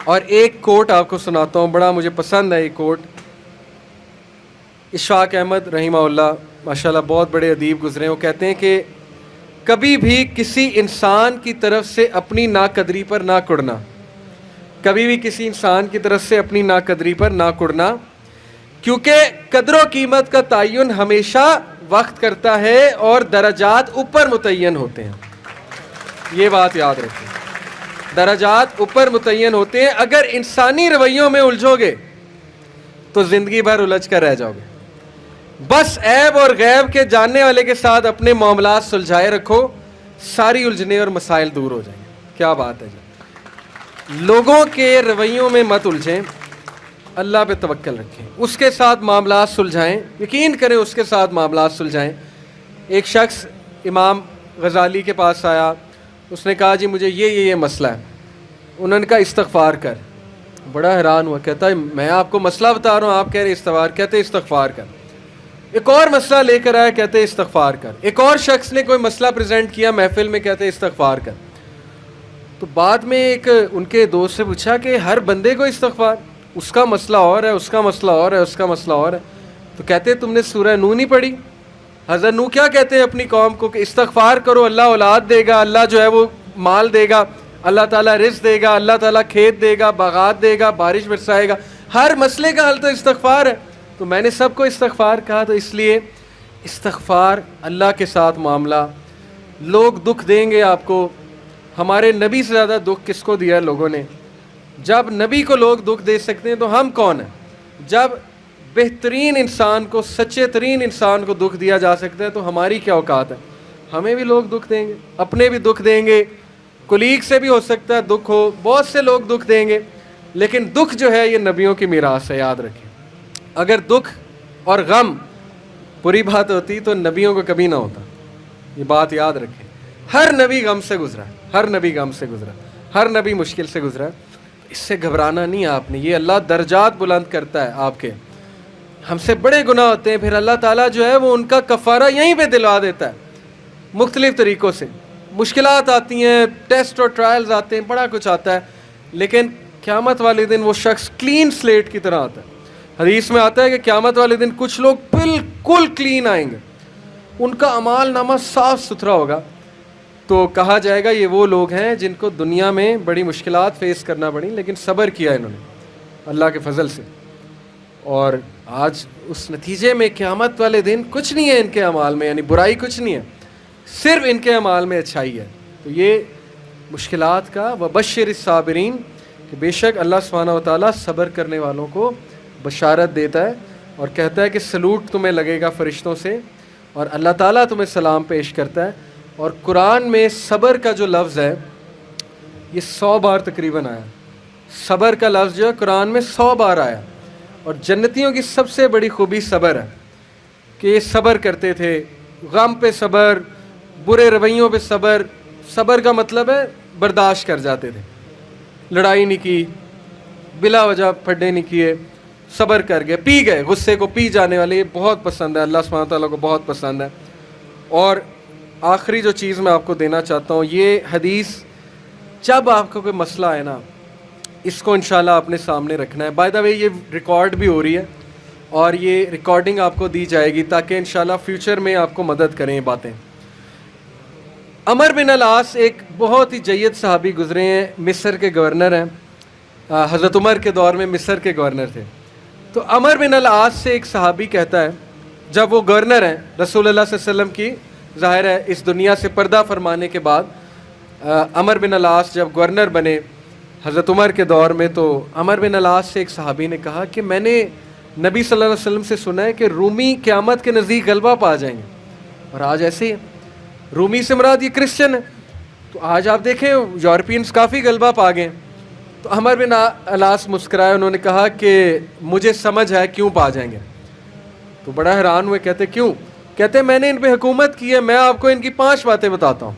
और एक कोट आपको सुनाता हूँ, बड़ा मुझे पसंद है ये कोट। इशफाक अहमद रहीमहुल्लाह माशाल्लाह बहुत बड़े अदीब गुजरे, वो कहते हैं कि कभी भी किसी इंसान की तरफ से अपनी नाकदरी पर ना कुड़ना, कभी भी किसी इंसान की तरफ से अपनी नाकदरी पर ना कुड़ना, क्योंकि कदर कीमत का तयन हमेशा वक्त करता है और दराजात ऊपर मुतय्यन होते हैं। ये बात याद रखें, दराजात ऊपर मुतय्यन होते हैं। अगर इंसानी रवैयों में उलझोगे तो ज़िंदगी भर उलझ कर रह जाओगे। बस ऐब और गैब के जानने वाले के साथ अपने मामलात सुलझाए रखो, सारी उलझने और मसाइल दूर हो जाएंगे। क्या बात है जी, लोगों के रवैयों में मत उलझें, अल्लाह पे तवक्कल रखें, उसके साथ मामलात सुलझाएं, यकीन करें उसके साथ मामलात सुलझाएं। एक शख्स इमाम गज़ाली के पास आया, उसने कहा जी मुझे ये मसला है। उन्होंने कहा इस्तग़फ़ार कर। बड़ा हैरान हुआ, कहता है मैं आपको मसला बता रहा हूँ, आप कह रहे इस्तग़फ़ार, कहते इस्तग़फ़ार कर। एक और मसला लेकर आया, कहते इस्तग़फ़ार कर। एक और शख्स ने कोई मसला प्रेजेंट किया महफिल में, कहते इस्तग़फ़ार कर। तो बाद में एक उनके दोस्त से पूछा कि हर बंदे को इस्तग़फ़ार, उसका मसला और है, उसका मसला और है, उसका मसला और है। तो कहते तुमने सूरह नूह नहीं पढ़ी? हज़रत नूह क्या कहते हैं अपनी कौम को कि इस्तग़फ़ार करो, अल्लाह औलाद देगा, अल्लाह जो है वो माल देगा, अल्लाह ताला रिज़्क़ देगा, अल्लाह ताला खेत देगा, बागात देगा, बारिश बरसाएगा। हर मसले का हल तो इस्तग़फ़ार है। तो मैंने सबको इस्तग़फ़ार कहा, तो इसलिए इस्तग़फ़ार अल्लाह के साथ मामला। लोग दुख देंगे आपको, हमारे नबी से ज़्यादा दुख किसको दिया है लोगों ने? जब नबी को लोग दुख दे सकते हैं तो हम कौन हैं? जब बेहतरीन इंसान को, सच्चे तरीन इंसान को दुख दिया जा सकता है तो हमारी क्या औकात है? हमें भी लोग दुख देंगे, अपने भी दुख देंगे, कुलीग से भी हो सकता है दुख हो, बहुत से लोग दुख देंगे। लेकिन दुख जो है ये नबियों की मीरास है, याद रखें। अगर दुख और गम बुरी बात होती तो नबियों को कभी ना होता, ये बात याद रखें। हर नबी गम से गुजरा, हर नबी गम से गुजरा, हर नबी मुश्किल से गुजरा। इससे घबराना नहीं आपने, ये अल्लाह दर्जात बुलंद करता है आपके। हमसे बड़े गुनाह होते हैं, फिर अल्लाह ताला जो है वो उनका कफ़ारा यहीं पे दिलवा देता है मुख्तलिफ़ तरीक़ों से। मुश्किलात आती हैं, टेस्ट और ट्रायल्स आते हैं, बड़ा कुछ आता है, लेकिन क़यामत वाले दिन वो शख्स क्लीन स्लेट की तरह आता है। हदीस में आता है कि क़यामत वाले दिन कुछ लोग बिल्कुल क्लीन आएंगे, उनका अमाल नामा साफ़ सुथरा होगा। तो कहा जाएगा ये वो लोग हैं जिनको दुनिया में बड़ी मुश्किलात फ़ेस करना पड़ी, लेकिन सब्र किया इन्होंने अल्लाह के फजल से, और आज उस नतीजे में क़यामत वाले दिन कुछ नहीं है इनके अमाल में, यानी बुराई कुछ नहीं है, सिर्फ इनके अमाल में अच्छाई है। तो ये मुश्किलात का वबश्शिर साबिरीन कि बेशक अल्लाह सुब्हानहू व तआला सब्र करने वालों को बशारत देता है और कहता है कि सलूट तुम्हें लगेगा फ़रिश्तों से, और अल्लाह ताला तुम्हें सलाम पेश करता है। और कुरान में सब्र का जो लफ्ज़ है ये 100 बार तकरीबन आया। सब्र का लफ्ज़ जो है कुरान में 100 बार आया। और जन्नतियों की सबसे बड़ी खूबी सब्र है कि ये सब्र करते थे, गम पे सब्र, बुरे रवैयों पे सब्र। सब्र का मतलब है बर्दाश्त कर जाते थे, लड़ाई नहीं की, बिला वजह फड्डे नहीं किए, सब्र कर गए, पी गए, गुस्से को पी जाने वाले, ये बहुत पसंद है, अल्लाह सुब्हानहू तआला को बहुत पसंद है। और आखिरी जो चीज़ मैं आपको देना चाहता हूँ, ये हदीस, जब आपको कोई मसला है ना, इसको इंशाल्लाह अपने सामने रखना है। बाय द वे ये रिकॉर्ड भी हो रही है और ये रिकॉर्डिंग आपको दी जाएगी ताकि इंशाल्लाह फ्यूचर में आपको मदद करें ये बातें। अमर बिन अल-आस एक बहुत ही जय्यद सहाबी गुजरे हैं, मिस्र के गवर्नर हैं, हज़रत उमर के दौर में मिस्र के गवर्नर थे। तो अमर बिन अल-आस से एक सहाबी कहता है, जब वो गवर्नर हैं रसूलुल्लाह सल्लल्लाहु अलैहि वसल्लम की, ज़ाहिर है इस दुनिया से पर्दा फरमाने के बाद अमर बिन अल-आस जब गवर्नर बने हज़रत उमर के दौर में, तो अमर बिन अल-आस से एक सहाबी ने कहा कि मैंने नबी सल्लल्लाहु अलैहि वसल्लम से सुना है कि रूमी क़यामत के नज़दीक गलबा पा जाएंगे, और आज ऐसे ही है। रूमी से मुराद ये क्रिश्चियन है, तो आज आप देखें यूरोपियंस काफ़ी गलबा पा गए। तो अमर बिन अल-आस मुस्कुराए, उन्होंने कहा कि मुझे समझ है क्यों पा जाएंगे। तो बड़ा हैरान हुए, कहते क्यों? कहते मैंने इन पे हुकूमत की है, मैं आपको इनकी 5 बातें बताता हूँ,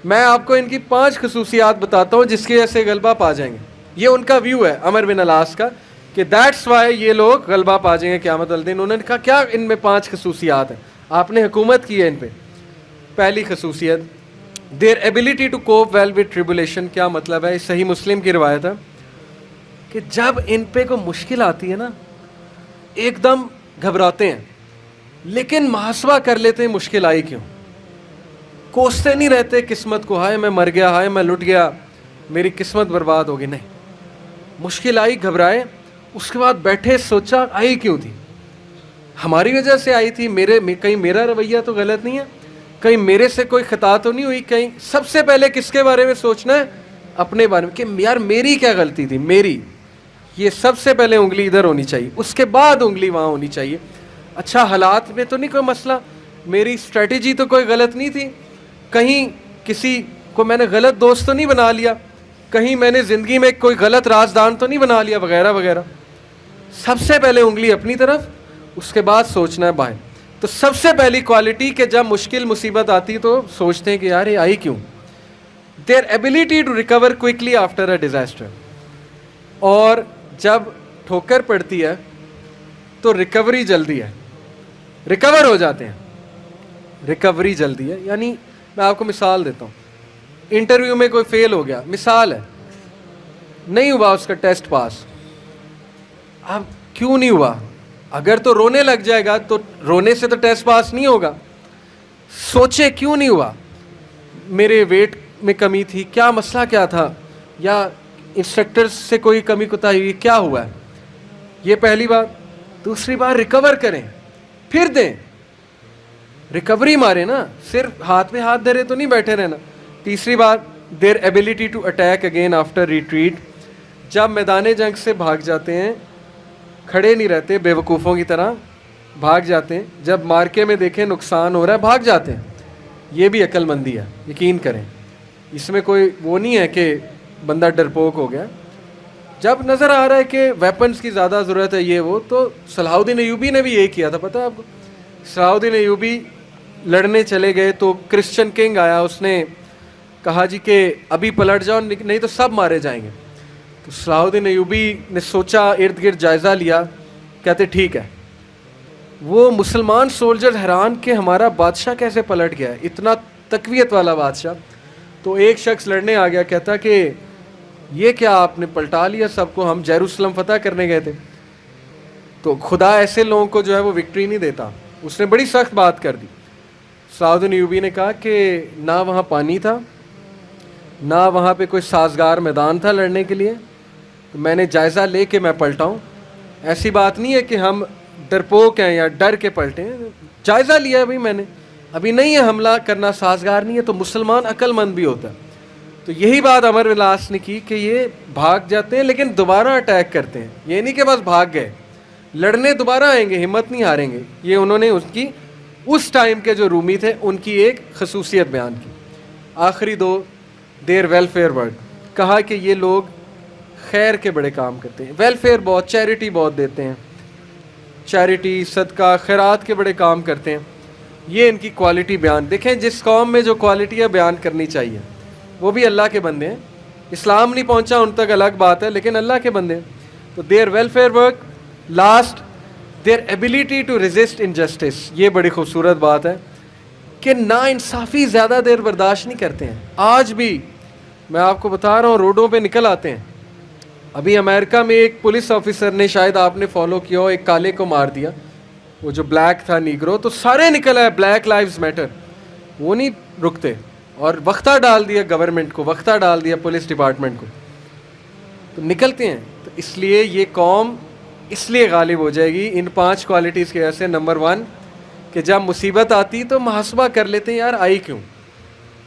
मैं आपको इनकी 5 खसूसियात बताता हूँ जिसकी वजह से गलबा पा जाएंगे। ये उनका व्यू है अमर बिन अल-आस का कि दैट्स वाई ये लोग गलबा पा जाएंगे क़यामत वाले दिन। उन्होंने कहा क्या इनमें 5 खसूसियात हैं, आपने हुकूमत की है इन पर। पहली खसूसियत, their ability to cope well with tribulation. क्या मतलब है? सही मुस्लिम की रिवायत है, कि जब इन पे कोई मुश्किल आती है ना, एकदम घबराते हैं, लेकिन मुहासबा कर लेते हैं मुश्किल आई क्यों। कोसते नहीं रहते किस्मत को, हाय मैं मर गया, हाय मैं लुट गया, मेरी किस्मत बर्बाद हो गई। नहीं, मुश्किल आई, घबराए, उसके बाद बैठे सोचा आई क्यों थी, हमारी वजह से आई थी, कहीं मेरा रवैया तो गलत नहीं है, कहीं मेरे से कोई खता तो नहीं हुई, कहीं। सबसे पहले किसके बारे में सोचना है? अपने बारे में, कि यार मेरी क्या गलती थी, मेरी। ये सबसे पहले उंगली इधर होनी चाहिए, उसके बाद उंगली वहाँ होनी चाहिए। अच्छा, हालात में तो नहीं कोई मसला, मेरी स्ट्रेटेजी तो कोई गलत नहीं थी, कहीं किसी को मैंने गलत दोस्त तो नहीं बना लिया, कहीं मैंने ज़िंदगी में कोई गलत राजदान तो नहीं बना लिया, वगैरह वगैरह। सबसे पहले उंगली अपनी तरफ, उसके बाद सोचना है बाहर। तो सबसे पहली क्वालिटी कि जब मुश्किल मुसीबत आती तो सोचते हैं कि यार ये आई क्यों। Their ability to recover quickly after a disaster. और जब ठोकर पड़ती है तो रिकवरी जल्दी है, रिकवर हो जाते हैं, रिकवरी जल्दी है। यानी मैं आपको मिसाल देता हूँ, इंटरव्यू में कोई फेल हो गया, मिसाल है, नहीं हुआ उसका टेस्ट पास। अब क्यों नहीं हुआ? अगर तो रोने लग जाएगा तो रोने से तो टेस्ट पास नहीं होगा। सोचे क्यों नहीं हुआ, मेरे वेट में कमी थी, क्या मसला क्या था, या इंस्ट्रक्टर्स से कोई कमी कुताही हुई, क्या हुआ है। ये पहली बात। दूसरी बात, रिकवर करें, फिर दें, रिकवरी मारे ना, सिर्फ हाथ में हाथ धरे तो नहीं बैठे रहना। तीसरी बात, their ability to attack again after retreat. जब मैदान जंग से भाग जाते हैं, खड़े नहीं रहते बेवकूफ़ों की तरह, भाग जाते हैं। जब मार्के में देखें नुकसान हो रहा है, भाग जाते हैं। ये भी अक्लमंदी है, यकीन करें, इसमें कोई वो नहीं है कि बंदा डरपोक हो गया। जब नज़र आ रहा है कि वेपन्स की ज़्यादा ज़रूरत है, ये वो, तो सलाहुद्दीन अय्यूबी ने भी यही किया था, पता है आपको। सलाहुद्दीन अय्यूबी लड़ने चले गए तो क्रिश्चियन किंग आया, उसने कहा जी कि अभी पलट जाओ, नहीं तो सब मारे जाएंगे। तो सलाहुद्दीन अय्यूबी ने सोचा, इर्द गिर्द जायज़ा लिया, कहते ठीक है। वो मुसलमान सोल्जर हैरान कि हमारा बादशाह कैसे पलट गया, इतना तकवीयत वाला बादशाह। तो एक शख्स लड़ने आ गया, कहता कि ये क्या आपने पलटा लिया सबको, हम जेरूसलम फतह करने गए थे। तो खुदा ऐसे लोगों को जो है वो विक्ट्री नहीं देता। उसने बड़ी सख्त बात कर दी। सलाहुद्दीन अय्यूबी ने कहा कि ना वहाँ पानी था, ना वहाँ पे कोई साजगार मैदान था लड़ने के लिए, तो मैंने जायज़ा ले के मैं पलटाऊँ। ऐसी बात नहीं है कि हम डरपोक हैं या डर के पलटे हैं, जायज़ा लिया है भाई मैंने, अभी नहीं है, हमला करना साजगार नहीं है। तो मुसलमान अक्लमंद भी होता है। तो यही बात अमर विलास ने की कि ये भाग जाते हैं लेकिन दोबारा अटैक करते हैं। ये नहीं कि बस भाग गए, लड़ने दोबारा आएंगे, हिम्मत नहीं हारेंगे। ये उन्होंने उसकी उस टाइम के जो रूमी थे उनकी एक खसूसियत बयान की। आखिरी दो, देयर वेलफेयर वर्क। कहा कि ये लोग खैर के बड़े काम करते हैं, वेलफेयर बहुत, चैरिटी बहुत देते हैं, चैरिटी सदका खैरात के बड़े काम करते हैं। ये इनकी क्वालिटी बयान। देखें, जिस कौम में जो क्वालिटी है बयान करनी चाहिए, वो भी अल्लाह के बंदे हैं। इस्लाम नहीं पहुंचा उन तक अलग बात है, लेकिन अल्लाह के बंदे हैं। तो their welfare work. Last, their ability to resist injustice. ये बड़ी खूबसूरत बात है कि नाइंसाफ़ी ज़्यादा देर बर्दाश्त नहीं करते हैं। आज भी मैं आपको बता रहा हूँ, रोडों पे निकल आते हैं। अभी अमेरिका में एक पुलिस ऑफिसर ने, शायद आपने फॉलो किया हो, एक काले को मार दिया, वो जो ब्लैक था, नीग्रो। तो सारे निकल आए, ब्लैक लाइव्स मैटर। वो नहीं रुकते, और वक्ता डाल दिया गवर्नमेंट को, वक्ता डाल दिया पुलिस डिपार्टमेंट को, तो निकलते हैं। तो इसलिए ये कौम इसलिए गालिब हो जाएगी इन 5 क्वालिटीज़ की वजह से। नंबर 1 कि जब मुसीबत आती तो मुहासबा कर लेते हैं, यार आई क्यों,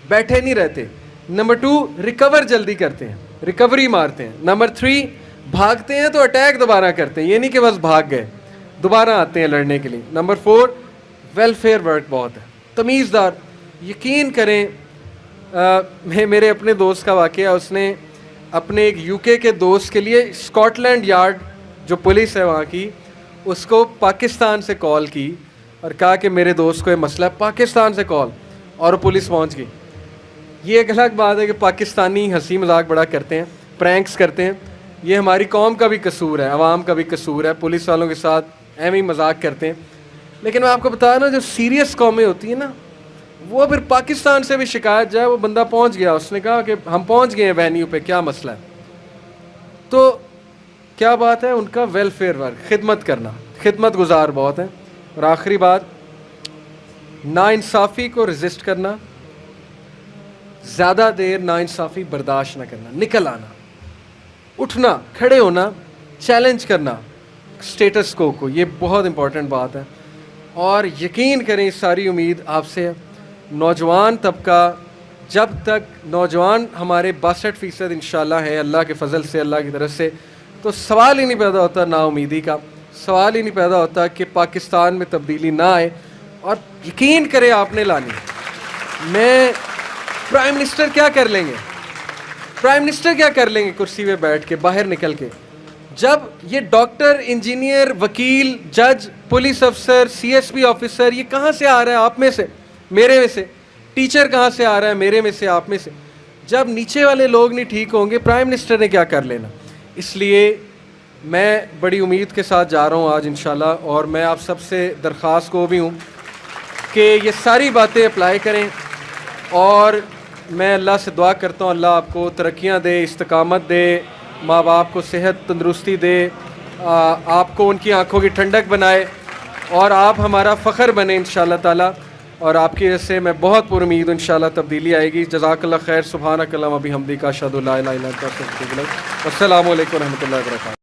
बैठे नहीं रहते। नंबर 2, रिकवर जल्दी करते हैं, रिकवरी मारते हैं। नंबर 3, भागते हैं तो अटैक दोबारा करते हैं, ये नहीं कि बस भाग गए, दोबारा आते हैं लड़ने के लिए। नंबर 4, वेलफेयर वर्क बहुत है, तमीज़दार। यकीन करें, मेरे अपने दोस्त का वाक़या, उसने अपने एक यूके के दोस्त के लिए स्कॉटलैंड यार्ड जो पुलिस है वहाँ की, उसको पाकिस्तान से कॉल की और कहा कि मेरे दोस्त को ये मसला है। पाकिस्तान से कॉल, और पुलिस पहुँच गई। ये एक अलग बात है कि पाकिस्तानी हंसी मजाक बड़ा करते हैं, प्रैंक्स करते हैं। ये हमारी कौम का भी कसूर है, आवाम का भी कसूर है, पुलिस वालों के साथ एवं ही मजाक करते हैं। लेकिन मैं आपको बता रहा हूँ, जो सीरियस कौमें होती हैं ना, वो फिर पाकिस्तान से भी शिकायत जाए, वो बंदा पहुँच गया, उसने कहा कि हम पहुँच गए हैं वेन्यू पे, क्या मसला है। तो क्या बात है, उनका वेलफेयर वर्क, खिदमत करना, खिदमत गुजार बहुत है। और आखिरी बात, नाइंसाफ़ी को रेजिस्ट करना, ज़्यादा देर नाइंसाफ़ी बर्दाश्त ना करना, निकल आना, उठना, खड़े होना, चैलेंज करना स्टेटस को, ये बहुत इंपॉर्टेंट बात है। और यकीन करें सारी उम्मीद आपसे है। नौजवान तबका, जब तक नौजवान हमारे 62% इंशाल्लाह है अल्लाह के फ़ज़ल से, अल्लाह की तरफ से, तो सवाल ही नहीं पैदा होता नाउमीदी का, सवाल ही नहीं पैदा होता कि पाकिस्तान में तब्दीली ना आए। और यकीन करें आपने लानी। मैं प्राइम मिनिस्टर क्या कर लेंगे, प्राइम मिनिस्टर क्या कर लेंगे कुर्सी पे बैठ के, बाहर निकल के, जब ये डॉक्टर, इंजीनियर, वकील, जज, पुलिस अफसर, CSP ऑफिसर, ये कहाँ से आ रहा है? आप में से, मेरे में से। टीचर कहाँ से आ रहा है? मेरे में से, आप में से। जब नीचे वाले लोग नहीं ठीक होंगे, प्राइम मिनिस्टर ने क्या कर लेना? इसलिए मैं बड़ी उम्मीद के साथ जा रहा हूँ आज इंशाल्लाह। और मैं आप सबसे दरख्वास्त को भी हूँ कि ये सारी बातें अप्लाई करें। और मैं अल्लाह से दुआ करता हूँ अल्लाह आपको तरक्कियाँ दे, इस्तकामत दे, माँ बाप को सेहत तंदुरुस्ती दे, आपको उनकी आँखों की ठंडक बनाए और आप हमारा फ़ख्र बने इंशाअल्लाह ताला। और आपकी वजह से मैं बहुत पुरुमीद हूँ इंशाअल्लाह तब्दीली आएगी। जज़ाकल्लाह खैर। सुब्हानक अल्लाहुम्मा बिहम्दिका अशहदु अल्ला इलाहा इल्ला अंता अस्तगफिरुका व अतूबु इलैक। अस्सलामु अलैकुम व रहमतुल्लाहि व बरकातुहू।